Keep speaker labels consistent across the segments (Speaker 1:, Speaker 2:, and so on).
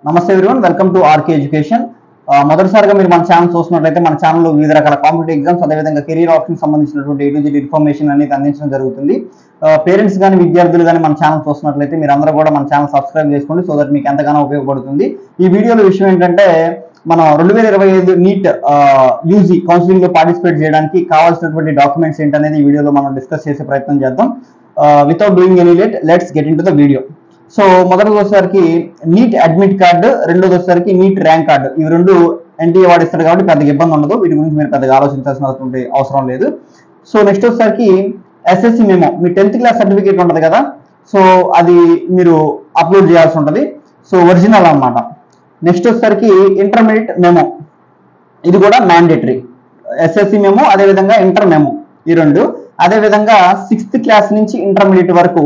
Speaker 1: నమస్తే everyone, welcome to RK education. మొదటిసారిగా మీరు మన ఛానల్ చూస్తున్నట్లయితే మన ఛానల్లో వివిధ రకాల కాంపిటేటివ్ ఎగ్జామ్స్ అదేవిధంగా కెరీర్ ఆప్షన్ సంబంధించినటువంటి A to Z ఇన్ఫర్మేషన్ అనేది అందించడం జరుగుతుంది. పేరెంట్స్ కానీ విద్యార్థులు కానీ మన ఛానల్ చూస్తున్నట్లయితే మీరు అందరూ కూడా మన ఛానల్ సబ్స్క్రైబ్ చేసుకోండి, సో దట్ మీకు ఎంతగానో ఉపయోగపడుతుంది. ఈ వీడియోలో విషయం ఏంటంటే మనం 2025 నీట్ యూజీ కౌన్సిలింగ్ లో పార్టిసిపేట్ చేయడానికి కావాల్సినటువంటి డాక్యుమెంట్స్ ఏంటనేది ఈ వీడియోలో మనం డిస్కస్ చేసే ప్రయత్నం చేద్దాం. Without doing any late, let's get in to the video. So మొదటి వచ్చేసరికి నీట్ అడ్మిట్ కార్డు, రెండోది వచ్చేసరికి నీట్ ర్యాంక్ కార్డు. ఇవి రెండు ఎన్టీఏ వాడు ఇస్తారు కాబట్టి పెద్దగా ఇబ్బంది ఉండదు, వీటి గురించి మీరు పెద్దగా ఆలోచించాల్సినటువంటి అవసరం లేదు. సో నెక్స్ట్ వచ్చేసరికి ఎస్ఎస్సి మెమో, మీ 10th క్లాస్ సర్టిఫికేట్ ఉంటుంది కదా, సో అది మీరు అప్లోడ్ చేయాల్సి ఉంటుంది, సో ఒరిజినల్ అన్నమాట. నెక్స్ట్ వచ్చేసరికి ఇంటర్మీడియట్ మెమో, ఇది కూడా మ్యాండేటరీ. ఎస్ఎస్సి మెమో అదేవిధంగా ఇంటర్ మెమో ఈ రెండు. అదేవిధంగా 6th క్లాస్ నుంచి ఇంటర్మీడియట్ వరకు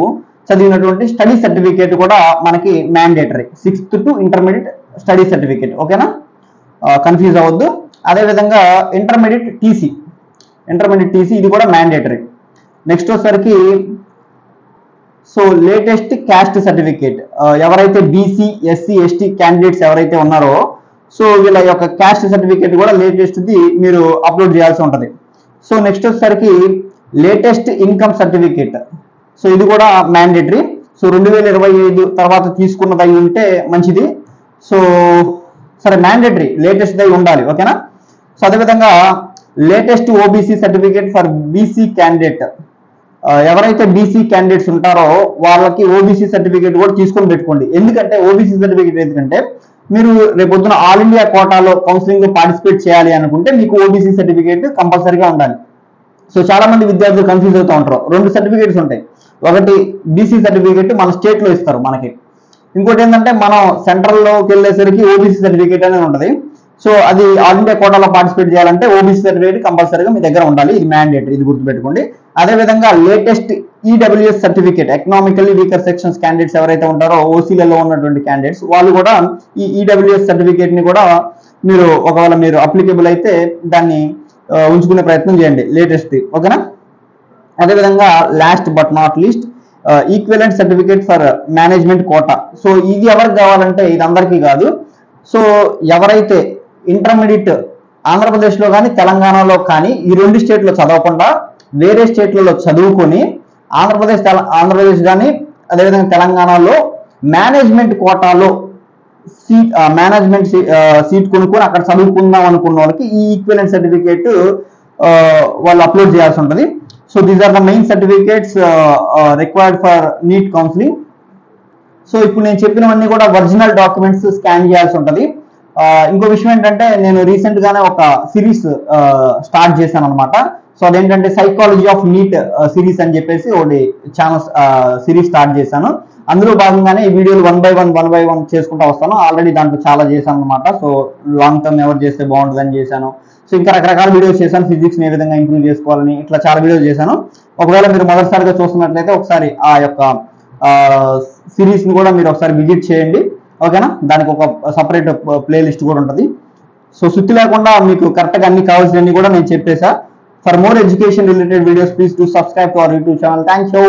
Speaker 1: చదివినటువంటి స్టడీ సర్టిఫికేట్ కూడా మనకి mandatory. 6th to intermediate study certificate, ఓకేనా, కన్ఫ్యూజ్ అవ్వద్దు. అదేవిధంగా ఇంటర్మీడియట్ టీసీ ఇది కూడా మ్యాండేటరీ. నెక్స్ట్ వచ్చేసరికి సో లేటెస్ట్ క్యాస్ట్ సర్టిఫికేట్, ఎవరైతే బీసీ ఎస్సీ ఎస్టీ క్యాండిడేట్స్ ఎవరైతే ఉన్నారో సో వీళ్ళ యొక్క క్యాస్ట్ సర్టిఫికేట్ కూడా లేటెస్ట్ది మీరు అప్లోడ్ చేయాల్సి ఉంటుంది. సో నెక్స్ట్ వచ్చేసరికి లేటెస్ట్ ఇన్కమ్ సర్టిఫికేట్, సో ఇది కూడా మ్యాండేటరీ. సో 2025 తర్వాత తీసుకున్నది అయి ఉంటే మంచిది. సో సరే, మ్యాండేటరీ లేటెస్ట్ అయి ఉండాలి, ఓకేనా. సో అదేవిధంగా latest OBC certificate for BC candidate, ఎవరైతే బీసీ క్యాండిడేట్స్ ఉంటారో వాళ్ళకి ఓబీసీ సర్టిఫికేట్ కూడా తీసుకొని పెట్టుకోండి. ఎందుకంటే ఓబీసీ సర్టిఫికేట్ ఎందుకంటే మీరు రేపొద్దున ఆల్ ఇండియా కోటాలో కౌన్సిలింగ్ లో పార్టిసిపేట్ చేయాలి అనుకుంటే మీకు ఓబీసీ సర్టిఫికేట్ కంపల్సరీగా ఉండాలి. సో చాలా మంది విద్యార్థులు కన్ఫ్యూజ్ అవుతూ ఉంటారు. రెండు సర్టిఫికేట్స్ ఉంటాయి, ఒకటి బీసీ సర్టిఫికేట్ మన స్టేట్ లో ఇస్తారు మనకి, ఇంకోటి ఏంటంటే మనం సెంట్రల్ లోకి వెళ్ళేసరికి ఓబీసీ సర్టిఫికేట్ అనేది ఉంటుంది. సో అది ఆల్ ఇండియా కోటాలో పార్టిసిపేట్ చేయాలంటే ఓబీసీ సర్టిఫికేట్ కంపల్సరీగా మీ దగ్గర ఉండాలి, ఇది మ్యాండేటరీ, ఇది గుర్తుపెట్టుకోండి. అదేవిధంగా latest EWS certificate, economically weaker sections candidates ఎవరైతే ఉంటారో ఓసీలలో ఉన్నటువంటి క్యాండిడేట్స్ వాళ్ళు కూడా ఈ ఈడబ్ల్యూఎస్ సర్టిఫికేట్ ని కూడా మీరు ఒకవేళ మీరు అప్లికేబుల్ అయితే దాన్ని ఉంచుకునే ప్రయత్నం చేయండి, లేటెస్ట్, ఓకేనా. అదేవిధంగా last but not least equivalent certificate for management quota. So ఇది ఎవరికి కావాలంటే ఇది అందరికీ కాదు. సో ఎవరైతే ఇంటర్మీడియట్ ఆంధ్రప్రదేశ్లో కానీ తెలంగాణలో కానీ ఈ రెండు స్టేట్లో చదవకుండా వేరే స్టేట్లలో చదువుకొని ఆంధ్రప్రదేశ్ కానీ అదేవిధంగా తెలంగాణలో మేనేజ్మెంట్ కోటాలో సీట్ కొనుక్కొని అక్కడ చదువుకుందాం అనుకున్న వాళ్ళకి ఈ ఈక్వివలెంట్ సర్టిఫికేట్ వాళ్ళు అప్లోడ్ చేయాల్సి ఉంటుంది. So these are the main certificates required for NEET counselling. So ఇప్పుడు నేను చెప్పినవన్నీ కూడా ఒరిజినల్ డాక్యుమెంట్స్ స్కాన్ చేయాల్సి ఉంటుంది. ఇంకో విషయం ఏంటంటే నేను రీసెంట్ గానే ఒక సిరీస్ స్టార్ట్ చేశాను అనమాట. సో అదేంటంటే సైకాలజీ ఆఫ్ నీట్ సిరీస్ అని చెప్పేసి ఒకటి ఛానల్ సిరీస్ స్టార్ట్ చేశాను. అందులో భాగంగానే ఈ వీడియోలు 1 by 1 చేసుకుంటూ వస్తాను. ఆల్రెడీ దాంట్లో చాలా చేశాను అనమాట. సో లాంగ్ టర్మ్ ఎవరు చేస్తే బాగుంటుందని చేశాను. సో ఇంకా రకరకాల వీడియోస్ చేశాను, ఫిజిక్స్ ని ఏ విధంగా ఇంప్రూవ్ చేసుకోవాలని, ఇట్లా చాలా వీడియోస్ చేశాను. ఒకవేళ మీరు మొదటిసారిగా చూస్తున్నట్లయితే ఒకసారి ఆ యొక్క సిరీస్ ని కూడా మీరు ఒకసారి విజిట్ చేయండి, ఓకేనా. దానికి ఒక సపరేట్ ప్లేలిస్ట్ కూడా ఉంటుంది. సో సుత్తి లేకుండా మీకు కరెక్ట్గా అన్ని కావాల్సినవి కూడా నేను చెప్పేసా. For more education related videos please to subscribe to our YouTube channel. Thank you.